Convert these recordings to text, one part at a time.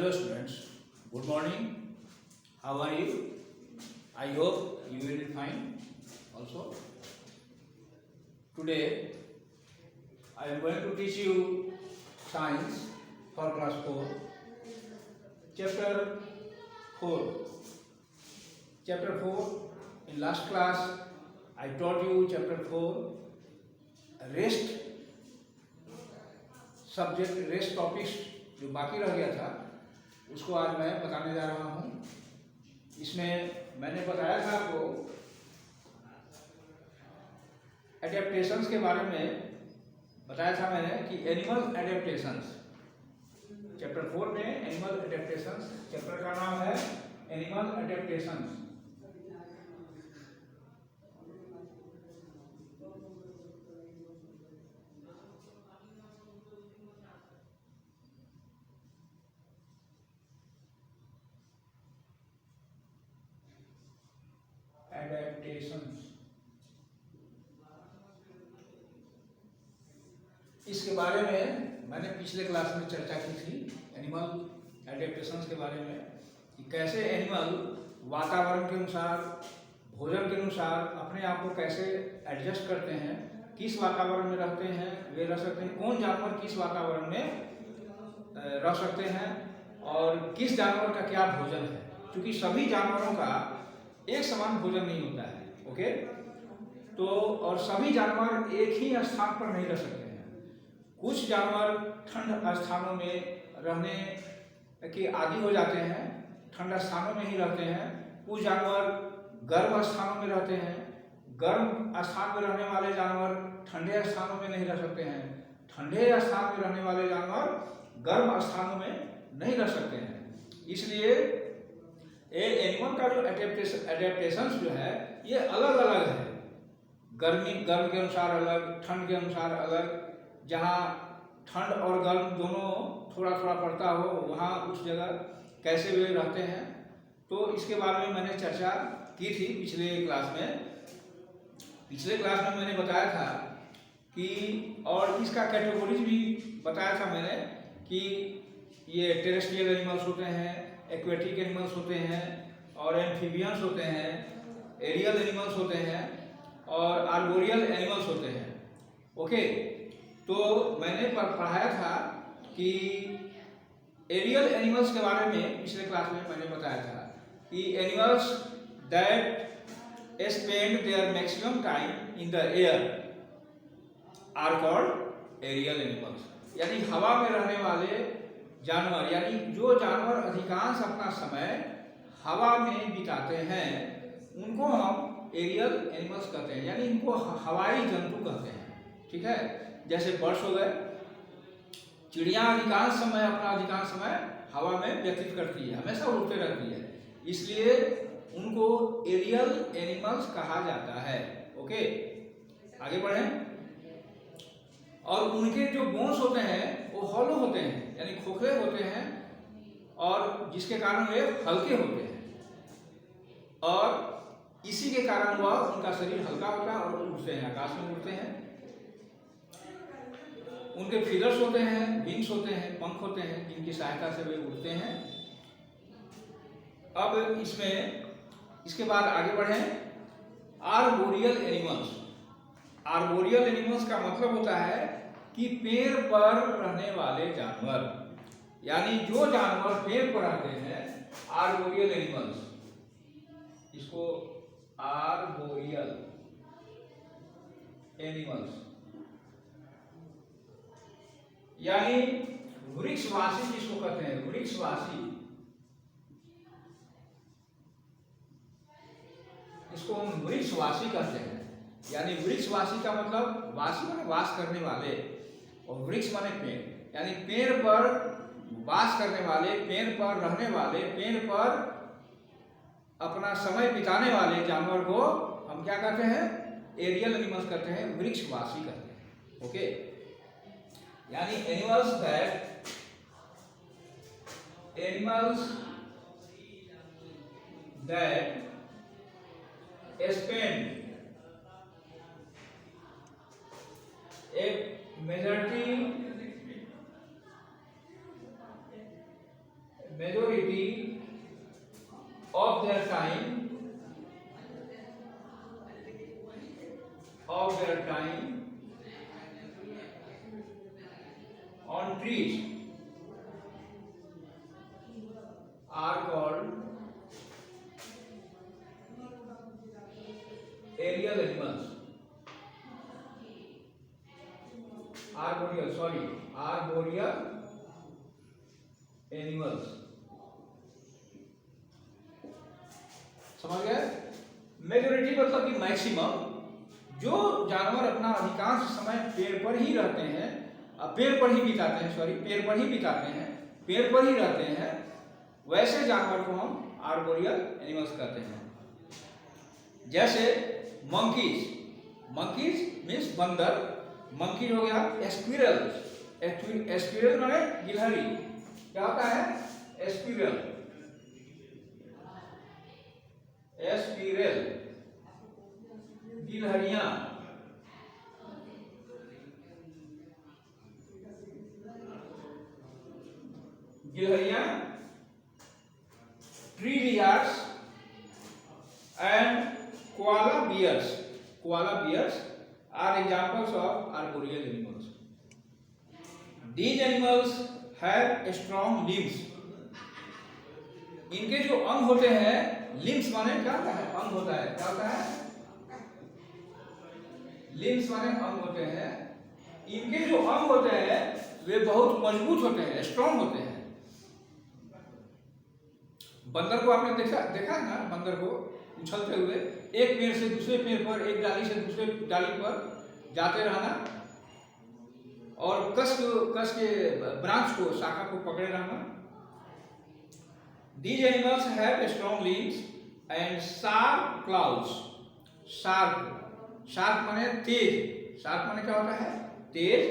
Hello students, good morning. How are you? I hope you will be fine also. Today I am going to teach you science for class 4, chapter 4. Chapter 4, in last class I taught you chapter 4, rest subject, rest topics जो बाकी रह गया था उसको आज मैं बताने जा रहा हूँ। इसमें मैंने बताया था आपको एडेप्टेशंस के बारे में बताया था मैंने कि एनिमल एडेप्टेशंस, चैप्टर 4 में एनिमल एडेप्टेशंस, चैप्टर का नाम है एनिमल एडेप्टेशंस। एडेप्टेशंस, इसके बारे में मैंने पिछले क्लास में चर्चा की थी, एनिमल एडेप्टेशंस के बारे में कि कैसे एनिमल वातावरण के अनुसार, भोजन के अनुसार अपने आप को कैसे एडजस्ट करते हैं, किस वातावरण में रहते हैं वे रह सकते हैं, कौन जानवर किस वातावरण में रह सकते हैं और किस जानवर का क्या भोजन है, क्योंकि सभी जानवरों का एक समान भोजन नहीं होता है। ओके, तो और सभी जानवर एक ही स्थान पर नहीं रह सकते हैं। कुछ जानवर ठंड स्थानों में रहने के आदी हो जाते हैं, ठंड स्थानों में ही रहते हैं। कुछ जानवर गर्म स्थानों में रहते हैं, गर्म स्थान में रहने वाले जानवर ठंडे स्थानों में नहीं रह सकते हैं, ठंडे स्थान में रहने वाले जानवर गर्म स्थानों में नहीं रह सकते हैं। इसलिए एनिमल का जो एडेप्टेशंस जो है ये अलग अलग है, गर्म के अनुसार अलग, ठंड के अनुसार अलग। जहाँ ठंड और गर्म दोनों थोड़ा थोड़ा पड़ता हो वहाँ उस जगह कैसे वे रहते हैं, तो इसके बारे में मैंने चर्चा की थी पिछले क्लास में। पिछले क्लास में मैंने बताया था कि, और इसका कैटेगरीज भी बताया था मैंने कि ये टेरेस्ट्रियल एनिमल्स होते हैं, एक्वेटिक एनिमल्स होते हैं और एम्फीबियंस होते हैं, एरियल एनिमल्स होते हैं और आर्बोरियल एनिमल्स होते हैं। ओके, तो मैंने पढ़ाया था कि एरियल एनिमल्स के बारे में पिछले क्लास में मैंने बताया था कि animals that spend their maximum time in the air are called aerial animals. यानी हवा में रहने वाले जानवर, यानी जो जानवर अधिकांश अपना समय हवा में बिताते हैं उनको हम एरियल एनिमल्स कहते हैं, यानी इनको हवाई जंतु कहते हैं। ठीक है, जैसे बर्ड्स हो गए, चिड़िया अधिकांश समय हवा में व्यतीत करती है, हमेशा उड़ते रहती है, इसलिए उनको एरियल एनिमल्स कहा जाता है। ओके, आगे बढ़ें। और उनके जो बोन्स होते हैं वो हॉलो होते हैं, यानी खोखले होते हैं, और जिसके कारण वे हल्के होते हैं, और इसी के कारण वह उनका शरीर हल्का होता है और उड़ते हैं, आकाश में उड़ते हैं। उनके फीदर्स होते हैं, विंग्स होते हैं, पंख होते हैं, जिनकी सहायता से वे उड़ते हैं। अब इसके बाद आगे बढ़ें। Arboreal animals. आर्बोरियल एनिमल्स का मतलब होता है कि पेड़ पर रहने वाले जानवर, यानी जो जानवर पेड़ पर रहते हैं, आर्बोरियल एनिमल्स, इसको आर्बोरियल एनिमल्स, यानी वृक्षवासी जिसको कहते हैं, वृक्षवासी, इसको हम वृक्षवासी कहते हैं। यानी वृक्षवासी का मतलब वासी माने वास करने वाले और वृक्ष माने पेड़, यानी पेड़ पर वास करने वाले, पेड़ पर रहने वाले, पेड़ पर अपना समय बिताने वाले जानवर को हम क्या कहते हैं? एरियल एनिमल्स कहते हैं, वृक्षवासी कहते हैं। ओके, यानी animals that spend a majority of their time on trees are called aerial animals. Arboreal animals. समझ गए? मेजोरिटी मतलब कि मैक्सिमम जो जानवर अपना अधिकांश समय पेड़ पर ही रहते हैं, पेड़ पर ही बिताते हैं, वैसे जानवर को हम आर्बोरियल एनिमल्स कहते हैं। जैसे मंकीज मीन्स बंदर, मंकी हो गया। स्क्विरल माने गिलहरी, क्या होता है? स्क्विरल गिलहरियां। Tree lizards and koala bears are examples of arboreal animals. These animals have strong limbs. इनके जो अंग होते हैं, लिम्स माने क्या होता है? अंग होता है। क्या होता है? लिम्स माने अंग होते हैं। इनके जो अंग होते हैं वे बहुत मजबूत होते हैं, स्ट्रॉन्ग होते हैं। बंदर को आपने देखा है ना, बंदर को उछलते हुए एक पेड़ से दूसरे पेड़ पर, एक डाली से दूसरे डाली पर जाते रहना और कस के ब्रांच को, शाखा को पकड़े रहना। These animals have strong limbs and sharp claws. Sharp माने तेज। शार्प माने क्या होता है? तेज।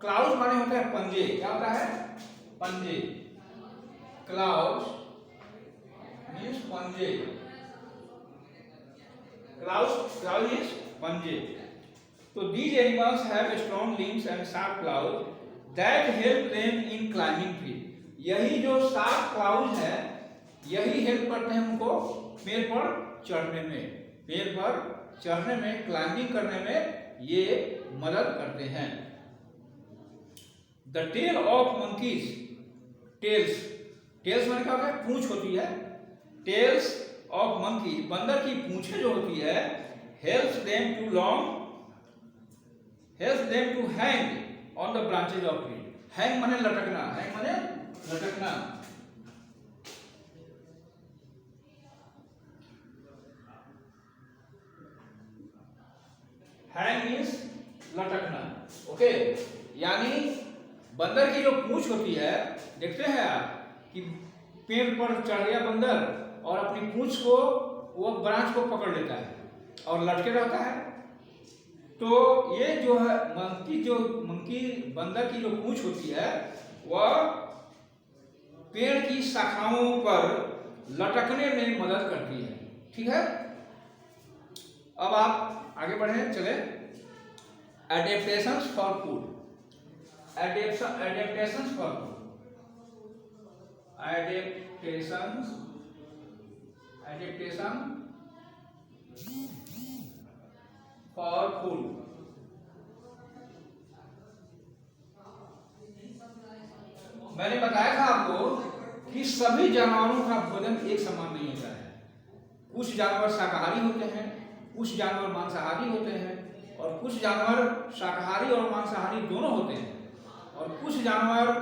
क्लाउज माने होता है पंजे। क्या होता है? पंजे। क्लाउज मीन्स पंजे। Claws is पंजे। तो these animals have strong limbs and sharp claws that help them in climbing trees. यही जो sharp claws है, यही हेल्प करते हैं उनको पेड़ पर चढ़ने में, क्लाइंबिंग करने में ये मदद करते हैं। The tail of monkeys, tails माने क्या होता है? पूंछ होती है। टेल्स ऑफ मंकी, बंदर की पूंछें जो होती है, helps them to hang on the branches of tree. Hang माने लटकना। Hang means लटकना। ओके, यानी बंदर की जो पूंछ होती है, देखते हैं आप कि पेड़ पर चढ़ गया बंदर और अपनी पूंछ को, वो ब्रांच को पकड़ लेता है और लटके रहता है। तो ये जो है मंकी बंदर की जो पूंछ होती है, वह पेड़ की शाखाओं पर लटकने में मदद करती है। ठीक है, अब आप आगे बढ़े, चले। Adaptations for food. Adaptation for food. मैंने बताया था आपको कि सभी जानवरों का भोजन एक समान नहीं होता है। कुछ जानवर शाकाहारी होते हैं, कुछ जानवर मांसाहारी होते हैं, और कुछ जानवर शाकाहारी और मांसाहारी दोनों होते हैं, और कुछ जानवर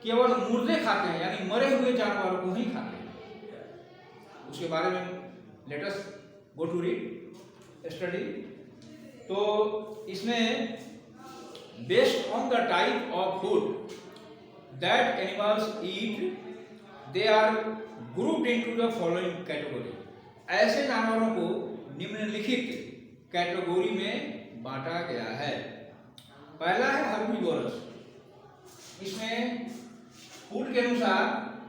केवल मुर्दे खाते हैं, यानी मरे हुए जानवरों को ही खाते हैं। उसके बारे में let us go to read study. तो इसमें based on the type of food that animals eat, they are grouped into the following category. ऐसे जानवरों को निम्नलिखित कैटेगरी में बांटा गया है। पहला है हर्बीवोरस। इसमें फूड के अनुसार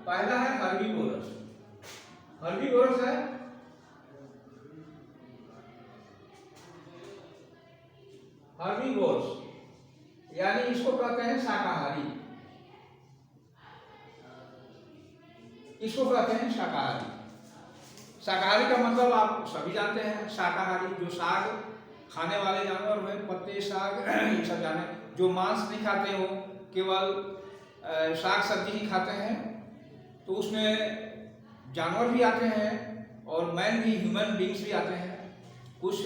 पहला है हर्बीवोरस। हर्बीवोरस है हर्बीवोरस, यानी इसको कहते हैं शाकाहारी। किसको कहते हैं? शाकाहारी। शाकाहारी का मतलब आप सभी जानते हैं, शाकाहारी जो साग खाने वाले जानवर हुए, पत्ते साग ये सब जाने, जो मांस नहीं खाते हो, केवल साग सब्जी ही खाते हैं, तो उसमें जानवर भी आते हैं और मैन भी, ह्यूमन बींग्स भी आते हैं। कुछ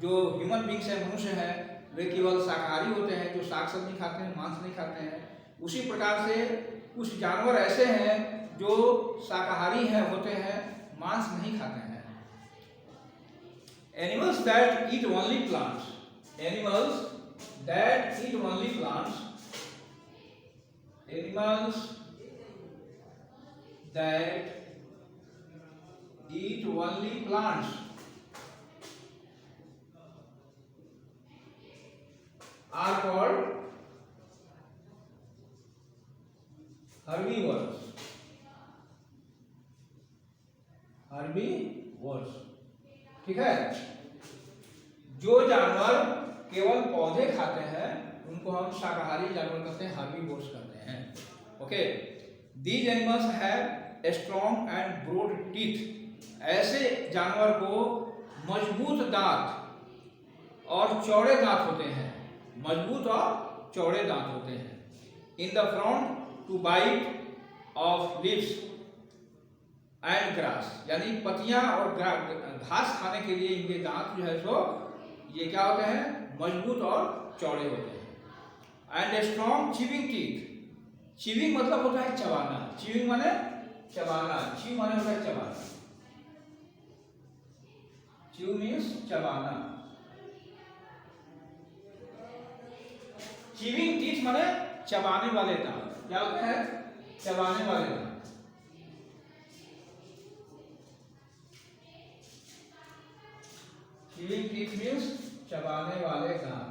जो ह्यूमन बींग्स हैं, मनुष्य हैं, वे केवल शाकाहारी होते हैं, जो साग सब्जी खाते हैं, मांस नहीं खाते हैं। उसी प्रकार से कुछ जानवर ऐसे हैं जो शाकाहारी हैं, होते हैं, मांस नहीं खाते हैं। Animals that eat only plants. Animals that eat only plants. Animals that eat only plants are called herbivores. Herbivores. ठीक है। जो जानवर केवल पौधे खाते हैं उनको हम शाकाहारी जानवर कहते हैं, हर्बीवोर्स कहते हैं। Okay, these animals have strong and broad teeth. ऐसे जानवर को मजबूत दांत और चौड़े दांत होते हैं, मजबूत और चौड़े दांत होते हैं। In the front to bite off leaves and grass, यानी पत्तियां और घास खाने के लिए इनके दांत जो है सो ये क्या होते हैं? मजबूत और चौड़े होते हैं। And strong chewing teeth. Chewing मतलब होता है चबाना। चीविंग माने चबाना, चीव माने होता है चबाना, चीव मीन्स चबाना। चीविंग टीथ माने चबाने वाले दांत। क्या होता है? चबाने वाले दांत। चीविंग टीथ मीन्स चबाने वाले दांत।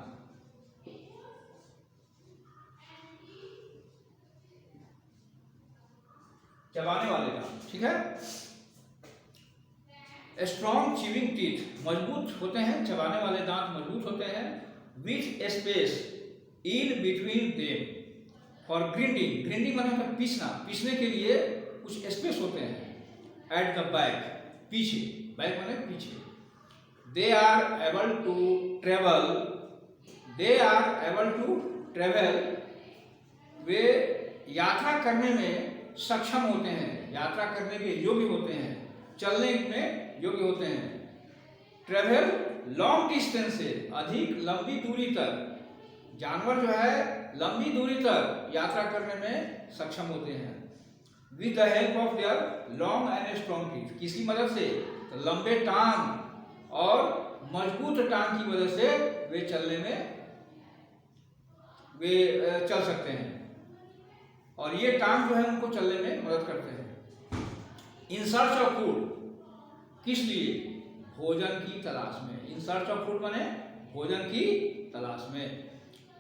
चबाने वाले दांत, ठीक है। स्ट्रॉन्ग चीविंग टीथ, मजबूत होते हैं, चबाने वाले दांत मजबूत होते हैं। With space in between them for grinding. Grinding माने पीसना, पीसने के लिए कुछ स्पेस होते हैं। एट द बैक, पीछे, बैक माने पीछे। They are able to travel. They are able to travel. वे यात्रा करने में सक्षम होते हैं, यात्रा करने के योग्य होते हैं, चलने में योग्य होते हैं। ट्रेवल लॉन्ग डिस्टेंस से, अधिक लंबी दूरी तक। जानवर जो है लंबी दूरी तक यात्रा करने में सक्षम होते हैं। With the help of their long and strong teeth, किसकी मदद से? तो लंबे टांग और मजबूत टांग की वजह से वे चलने में वे चल सकते हैं, और ये टांग जो है उनको चलने में मदद करते हैं। इन सर्च ऑफ फूड, किस लिए? भोजन की तलाश में। इन सर्च ऑफ फूड माने भोजन की तलाश में।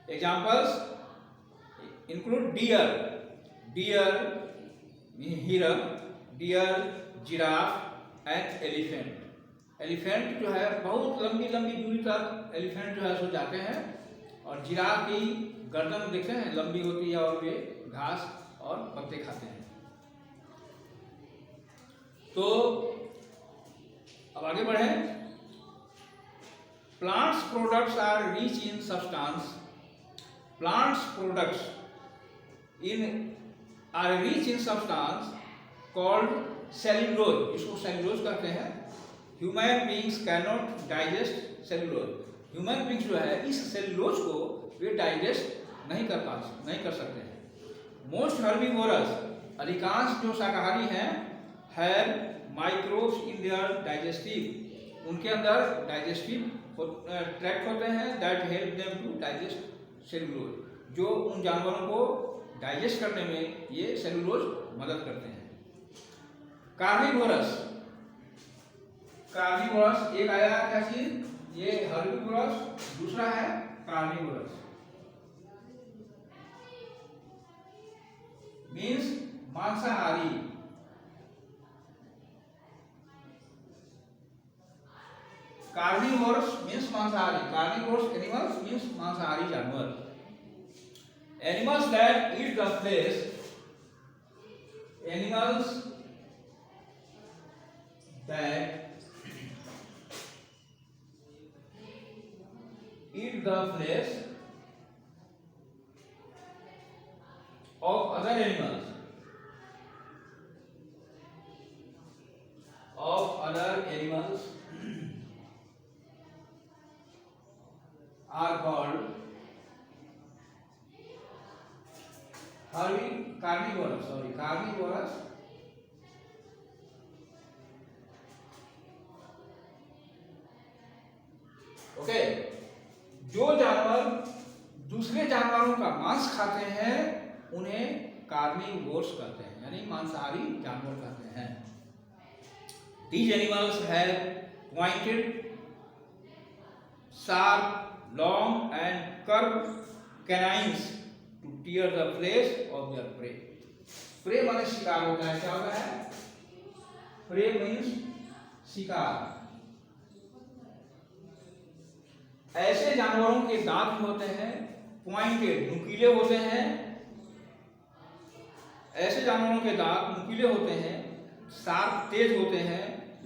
एग्जाम्पल्स इंक्लूड डियर, डियर हिरन, deer, giraffe and elephant. Elephant जो है बहुत लंबी लंबी दूरी तक एलिफेंट जो है सो जाते हैं, और जिराफ की गर्दन देखते हैं लंबी होती है और वे घास और पत्ते खाते हैं। तो अब आगे बढ़े। Plants products are rich in substance. Plants products are rich in substance called cellulose. इसको सेल्यूलोज कहते हैं। Human beings can not digest cellulose. Human beings जो है इस सेल्यूलोज को वे डाइजेस्ट नहीं कर सकते हैं। मोस्ट हर्बीवोरस, अधिकांश जो शाकाहारी हैं, have microbes in their digestive. उनके अंदर डाइजेस्टिव ट्रैक्ट होते हैं that help them to digest cellulose, जो उन जानवरों को डाइजेस्ट करने में ये सेल्यूलोज मदद करते हैं। कार्निवोरस, कार्निवोरस एक आया क्या चीज? ये हर्बीवोरस, दूसरा है कार्निवोरस। मीन्स मांसाहारी। कार्निवोरस मीन्स मांसाहारी। कार्निवोरस एनिमल्स मीन्स मांसाहारी जानवर। Animals that eat the flesh, animals that eat the flesh of other animals are called carnivorous okay. जो जानवर दूसरे जानवरों का मांस खाते हैं उन्हें कार्निवोर्स कहते हैं, यानी मांसाहारी जानवर कहते हैं। These animals have pointed, sharp, long and curved canines to tear the flesh of their prey. Prey माने शिकार होता है। क्या होता है? Prey means शिकार। ऐसे जानवरों के दांत होते हैं पॉइंटेड, नुकीले होते हैं। ऐसे जानवरों के दांत नुकीले होते हैं, शार्प तेज होते हैं,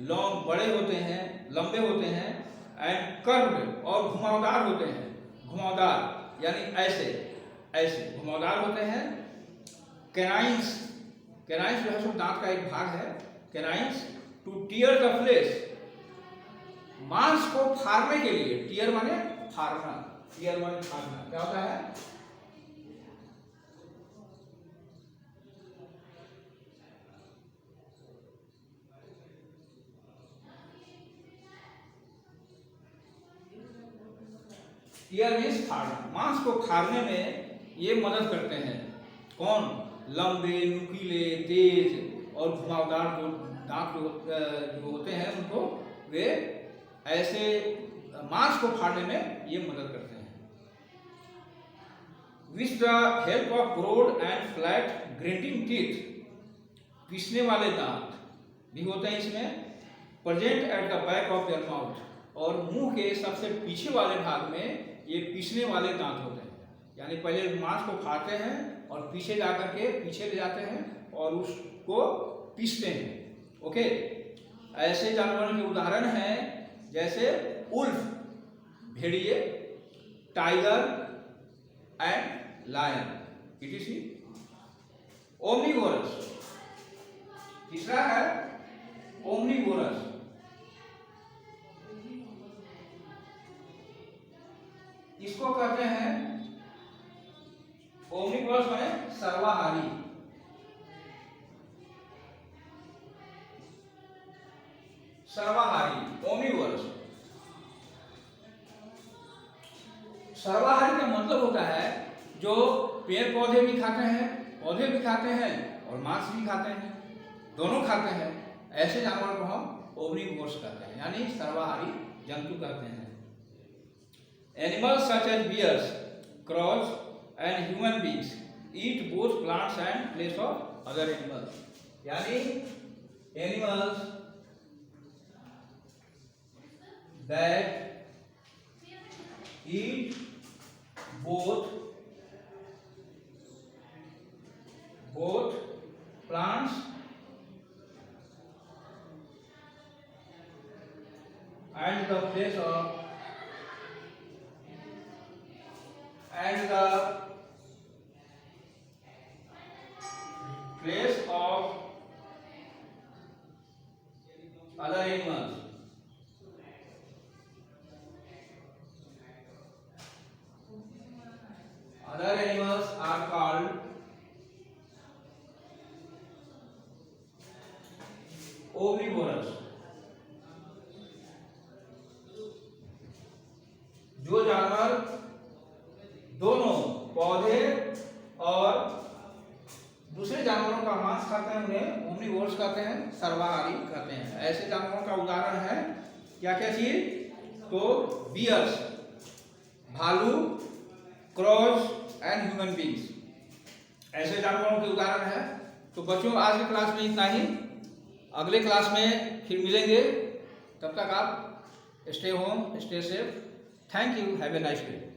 लॉन्ग बड़े होते हैं, लंबे होते हैं, एंड कर्व्ड और घुमावदार होते हैं। घुमावदार यानी ऐसे ऐसे घुमावदार होते हैं। कैनाइंस, कैनाइंस जो है सो दांत का एक भाग है। Canines to tear the flesh, मांस को फाड़ने के लिए। टीयर माने फाड़ना, टीयर माने फाड़ना। क्या होता है? टीयर मीन्स फाड़ना। मांस को फाड़ने में ये मदद करते हैं। कौन? लंबे, नुकीले, तेज और घुमावदार जो दांत जो होते हैं उनको वे ऐसे मांस को फाड़ने में ये मदद करते हैं। With the help of broad and flat grinding teeth, पीसने वाले दांत भी होते हैं इसमें। Present at the back of their mouth, और मुंह के सबसे पीछे वाले भाग में ये पीसने वाले दांत होते हैं। यानी पहले मांस को खाते हैं और पीछे जाकर के पीछे ले जाते हैं और उसको पीसते हैं। ओके। ऐसे जानवरों के उदाहरण हैं जैसे उल्फ भेड़िए, tiger and lion, etc. Omnivorous, तीसरा है ओमनीवोरस। इसको कहते हैं ओमनीवोरस माने सर्वाहारी। सर्वाहारी, ओमनीवोरस। सर्वाहारी का मतलब होता है जो पेड़ पौधे भी खाते हैं, पौधे भी खाते हैं और मांस भी खाते हैं, दोनों खाते हैं। ऐसे जानवर को हम ओमनीवोरस कहते हैं, यानी सर्वाहारी जंतु कहते हैं। Animals such as bears, crows and human beings eat both plants and flesh of other animals. यानी animals that eat both plants and the flesh of other animals. Other animals are called omnivorous. जो जानवर दोनों पौधे और दूसरे जानवरों का मांस खाते हैं उन्हें ओमनीवोरस कहते हैं, सर्वाहारी कहते हैं। ऐसे जानवरों का उदाहरण है क्या क्या चीज? तो बियर्स, भालू, क्रॉस एंड ह्यूमन बींग्स ऐसे जानवरों के उदाहरण है। तो बच्चों आज के क्लास में इतना ही। अगले क्लास में फिर मिलेंगे, तब तक आप stay home, stay safe. Thank you, have a nice day.